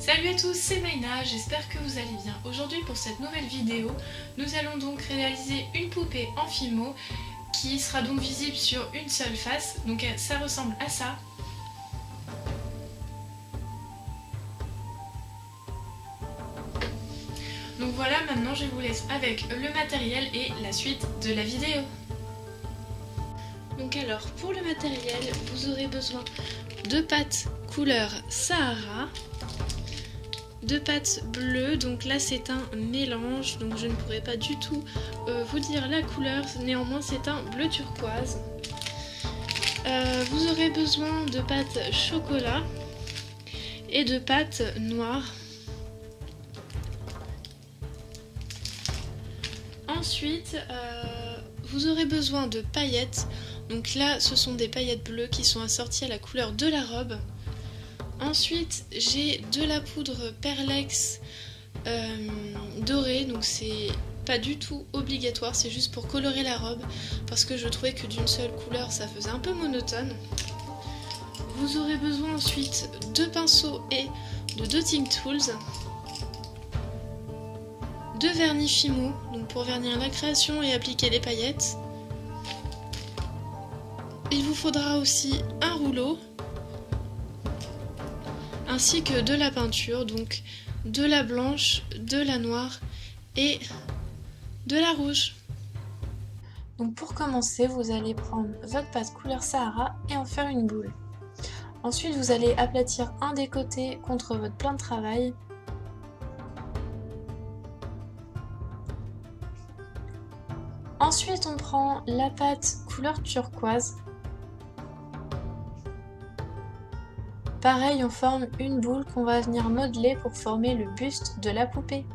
Salut à tous, c'est Maïna, j'espère que vous allez bien. Aujourd'hui pour cette nouvelle vidéo, nous allons donc réaliser une poupée en Fimo qui sera donc visible sur une seule face, donc ça ressemble à ça. Donc voilà, maintenant je vous laisse avec le matériel et la suite de la vidéo. Donc alors pour le matériel, vous aurez besoin de pâtes couleur Sahara, de pâtes bleues, donc là c'est un mélange, donc je ne pourrais pas du tout vous dire la couleur, néanmoins c'est un bleu turquoise. Vous aurez besoin de pâtes chocolat et de pâtes noires. Ensuite, vous aurez besoin de paillettes. Donc là, ce sont des paillettes bleues qui sont assorties à la couleur de la robe. Ensuite, j'ai de la poudre Perlex dorée. Donc c'est pas du tout obligatoire, c'est juste pour colorer la robe. Parce que je trouvais que d'une seule couleur, ça faisait un peu monotone. Vous aurez besoin ensuite de pinceaux et de dotting tools. De vernis Fimo, donc pour vernir la création et appliquer les paillettes. Il vous faudra aussi un rouleau, ainsi que de la peinture, donc de la blanche, de la noire et de la rouge. Donc pour commencer, vous allez prendre votre pâte couleur Sahara et en faire une boule. Ensuite, vous allez aplatir un des côtés contre votre plan de travail. Ensuite, on prend la pâte couleur turquoise. Pareil, on forme une boule qu'on va venir modeler pour former le buste de la poupée.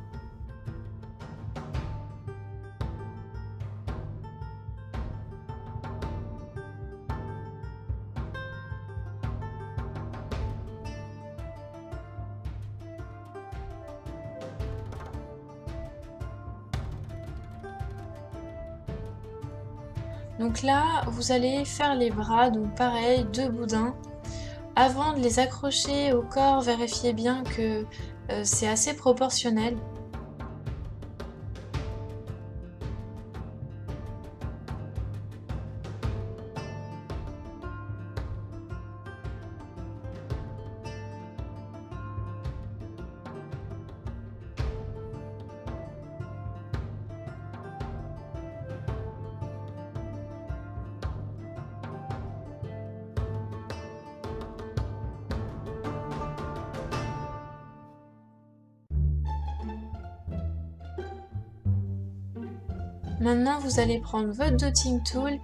Donc là, vous allez faire les bras, donc pareil, 2 boudins. Avant de les accrocher au corps, vérifiez bien que c'est assez proportionnel. Maintenant, vous allez prendre votre dotting tool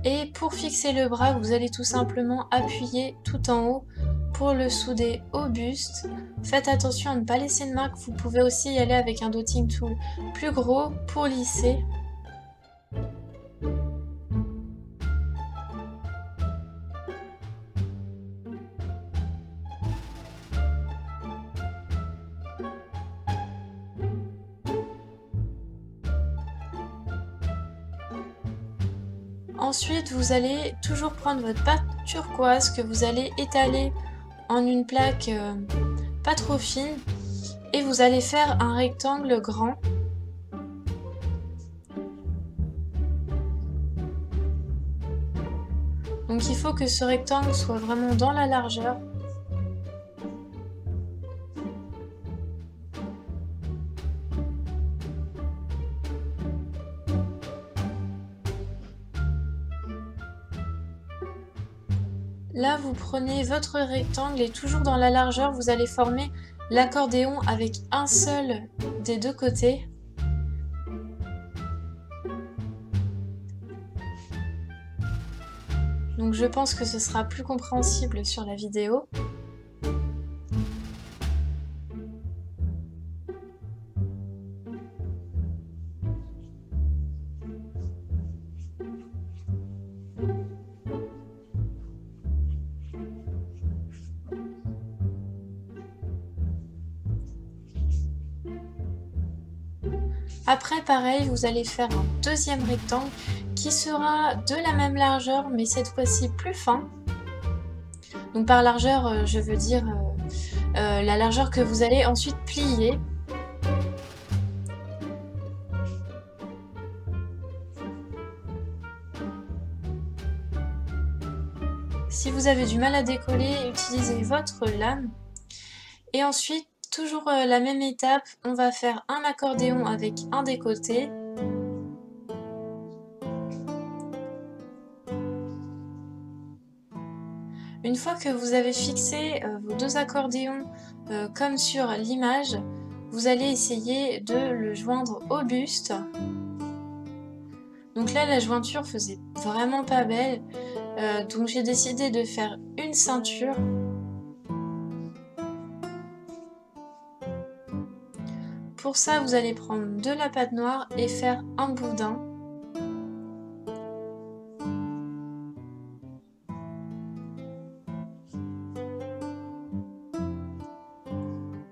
et pour fixer le bras, vous allez tout simplement appuyer tout en haut pour le souder au buste. Faites attention à ne pas laisser de marque, vous pouvez aussi y aller avec un dotting tool plus gros pour lisser. Ensuite, vous allez toujours prendre votre pâte turquoise que vous allez étaler en une plaque pas trop fine et vous allez faire un rectangle grand. Donc il faut que ce rectangle soit vraiment dans la largeur. Là, vous prenez votre rectangle et toujours dans la largeur, vous allez former l'accordéon avec un seul des deux côtés. Donc je pense que ce sera plus compréhensible sur la vidéo. Après, pareil, vous allez faire un deuxième rectangle qui sera de la même largeur, mais cette fois-ci plus fin. Donc par largeur, je veux dire la largeur que vous allez ensuite plier. Si vous avez du mal à décoller, utilisez votre lame. Et ensuite, toujours la même étape, on va faire un accordéon avec un des côtés. Une fois que vous avez fixé vos deux accordéons comme sur l'image, vous allez essayer de le joindre au buste. Donc là, la jointure faisait vraiment pas belle, donc j'ai décidé de faire une ceinture. Pour ça, vous allez prendre de la pâte noire et faire un boudin.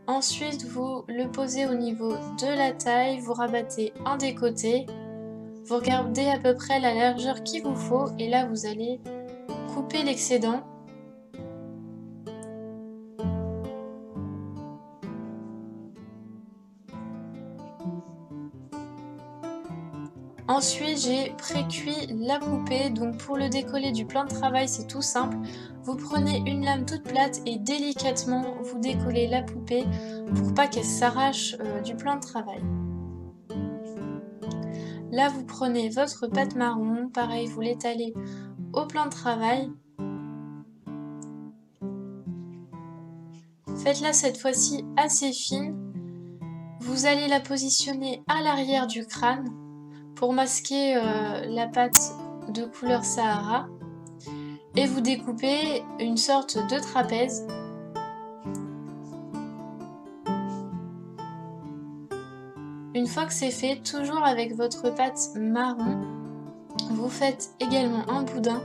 Ensuite, vous le posez au niveau de la taille, vous rabattez un des côtés, vous regardez à peu près la largeur qu'il vous faut et là vous allez couper l'excédent. Ensuite, j'ai pré-cuit la poupée, donc pour le décoller du plan de travail, c'est tout simple. Vous prenez une lame toute plate et délicatement, vous décollez la poupée pour pas qu'elle s'arrache du plan de travail. Là, vous prenez votre pâte marron, pareil, vous l'étalez au plan de travail. Faites-la cette fois-ci assez fine. Vous allez la positionner à l'arrière du crâne pour masquer la pâte de couleur Sahara et vous découpez une sorte de trapèze. Une fois que c'est fait, toujours avec votre pâte marron, vous faites également un boudin.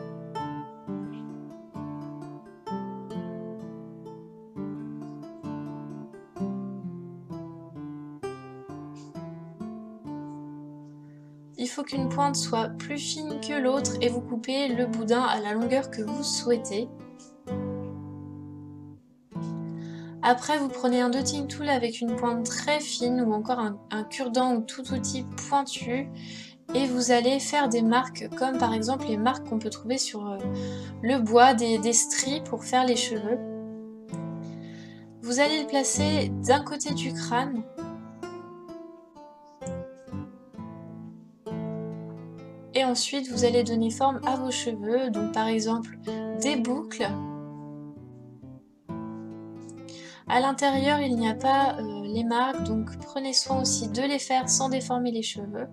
Il faut qu'une pointe soit plus fine que l'autre et vous coupez le boudin à la longueur que vous souhaitez. Après, vous prenez un dotting tool avec une pointe très fine ou encore un cure-dent ou tout outil pointu et vous allez faire des marques comme par exemple les marques qu'on peut trouver sur le bois, des stries pour faire les cheveux. Vous allez le placer d'un côté du crâne. Et ensuite, vous allez donner forme à vos cheveux, donc par exemple des boucles. À l'intérieur, il n'y a pas les marques, donc prenez soin aussi de les faire sans déformer les cheveux.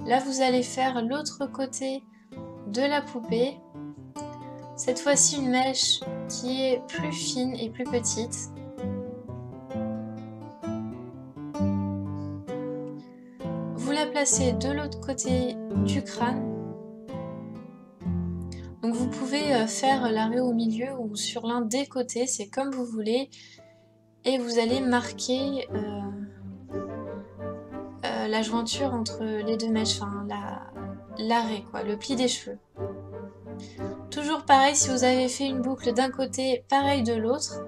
Là, vous allez faire l'autre côté de la poupée. Cette fois-ci, une mèche qui est plus fine et plus petite. Vous la placez de l'autre côté du crâne. Donc vous pouvez faire l'arrêt au milieu ou sur l'un des côtés, c'est comme vous voulez. Et vous allez marquer la jointure entre les deux mèches, enfin l'arrêt, quoi, le pli des cheveux. Toujours pareil, si vous avez fait une boucle d'un côté, pareil de l'autre.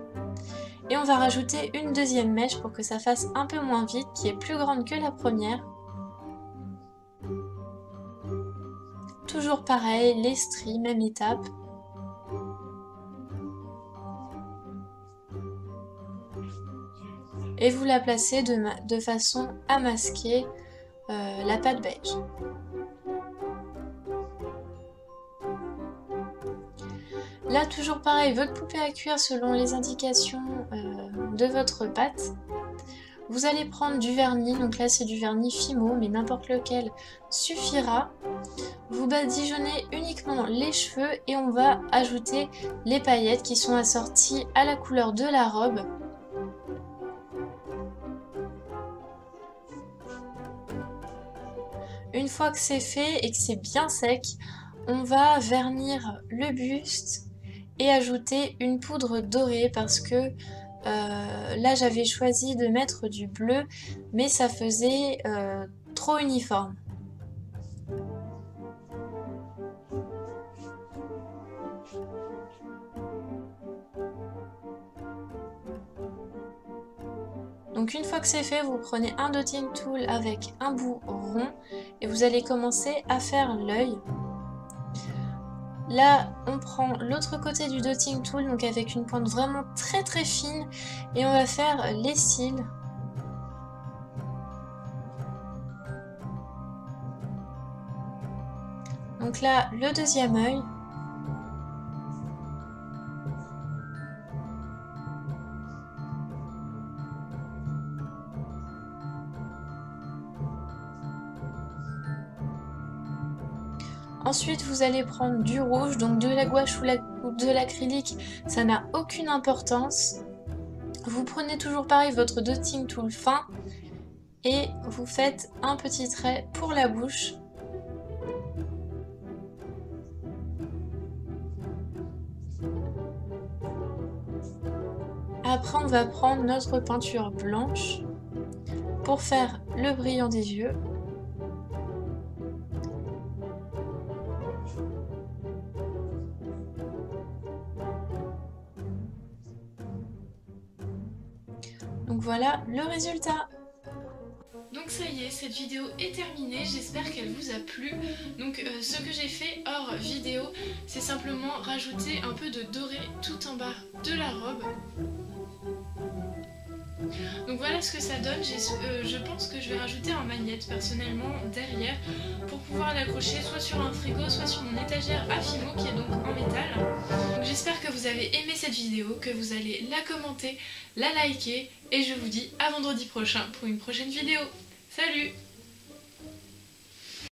Et on va rajouter une deuxième mèche pour que ça fasse un peu moins vite, qui est plus grande que la première. Toujours pareil, les stries, même étape. Et vous la placez de façon à masquer la pâte beige. Là, toujours pareil, votre poupée à cuire selon les indications de votre pâte. Vous allez prendre du vernis, donc là c'est du vernis Fimo, mais n'importe lequel suffira. Vous badigeonnez uniquement les cheveux et on va ajouter les paillettes qui sont assorties à la couleur de la robe. Une fois que c'est fait et que c'est bien sec, on va vernir le buste et ajouter une poudre dorée parce que Là j'avais choisi de mettre du bleu, mais ça faisait trop uniforme. Donc une fois que c'est fait, vous prenez un dotting tool avec un bout rond et vous allez commencer à faire l'œil. Là, on prend l'autre côté du dotting tool, donc avec une pointe vraiment très fine, et on va faire les cils. Donc là, le deuxième œil. Ensuite, vous allez prendre du rouge, donc de la gouache ou de l'acrylique, ça n'a aucune importance. Vous prenez toujours pareil votre dotting tool fin et vous faites un petit trait pour la bouche. Après, on va prendre notre peinture blanche pour faire le brillant des yeux. Donc voilà le résultat. Donc ça y est, cette vidéo est terminée, j'espère qu'elle vous a plu. Donc ce que j'ai fait hors vidéo, c'est simplement rajouter un peu de doré tout en bas de la robe. Donc voilà ce que ça donne. Je pense que je vais rajouter un magnète personnellement derrière pour pouvoir l'accrocher soit sur un frigo, soit sur mon étagère à Fimo qui est donc en métal. Donc j'espère que vous avez aimé cette vidéo, que vous allez la commenter, la liker et je vous dis à vendredi prochain pour une prochaine vidéo. Salut!